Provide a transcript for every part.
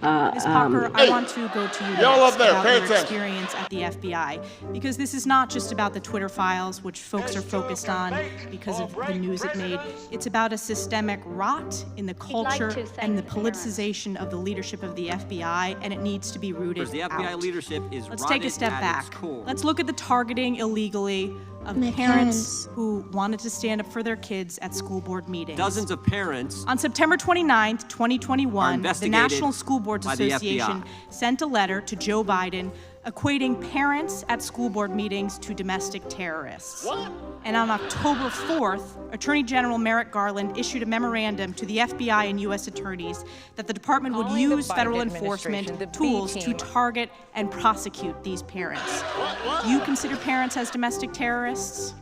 Ms. Parker, I want to go to you next about your experience at the FBI, because this is not just about the Twitter files, which folks are focused on because of the news it made. It's about a systemic rot in the culture and the politicization of the leadership of the FBI, and it needs to be rooted The FBI leadership is Let's take a step back. Core. Let's look at the targeting illegally of parents who wanted to stand up for their kids at school board meetings. Dozens of parents On September 29th, 2021, the National School Boards Association sent a letter to Joe Biden equating parents at school board meetings to domestic terrorists. What? And on October 4th, Attorney General Merrick Garland issued a memorandum to the FBI and U.S. attorneys that the department would use federal enforcement tools to target and prosecute these parents. Do you consider parents as domestic terrorists?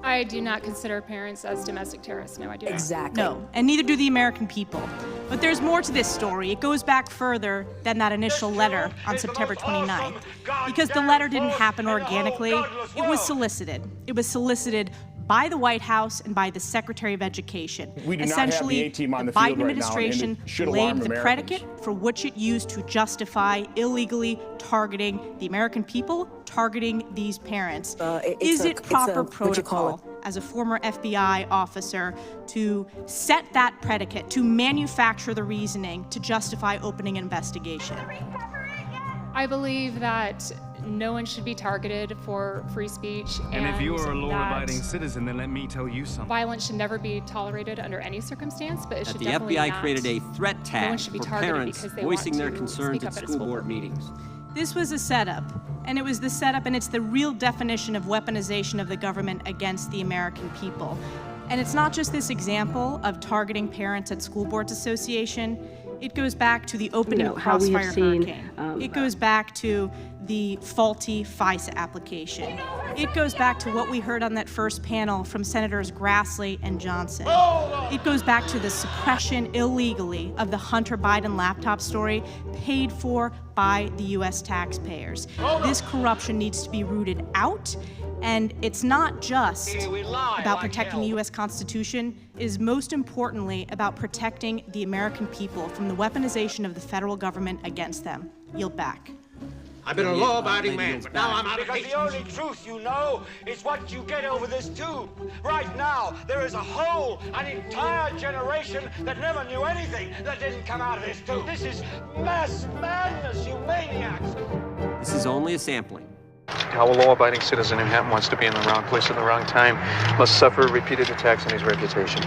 I do not consider parents as domestic terrorists. No, I do not. Exactly. No, and neither do the American people. But there's more to this story. It goes back further than that initial letter on September 29th. Because the letter didn't happen organically, it was solicited. It was solicited by the White House and by the Secretary of Education. We do not have the A-team on the field Biden right now, administration and it should laid alarm the Americans. predicate for which it used to justify illegally targeting the American people, targeting these parents. Is it proper protocol as a former FBI officer to set that predicate, to manufacture the reasoning to justify opening an investigation? I believe that no one should be targeted for free speech. And if you are a law-abiding citizen, then let me tell you something. Violence should never be tolerated under any circumstance, but it should the definitely FBI not. created a threat No one tag should be for targeted parents because they voicing want their to concerns speak at up at a school school board board. meetings. This was a setup, and it was the setup, and it's the real definition of weaponization of the government against the American people. And it's not just this example of targeting parents at School Boards Association. It goes back to the opening of Crossfire Hurricane. It goes back to the faulty FISA application. It goes back to what we heard on that first panel from Senators Grassley and Johnson. It goes back to the suppression illegally of the Hunter Biden laptop story paid for by the U.S. taxpayers. This corruption needs to be rooted out. And it's not just about protecting the U.S. Constitution. It is most importantly about protecting the American people from the weaponization of the federal government against them. Yield back. I've been a law-abiding man, but now I'm out of patience. Because the only truth you know is what you get over this tube. Right now, there is an entire generation that never knew anything that didn't come out of this tube. This is mass madness, you maniacs. This is only a sampling. How a law-abiding citizen who wants to be in the wrong place at the wrong time must suffer repeated attacks on his reputation.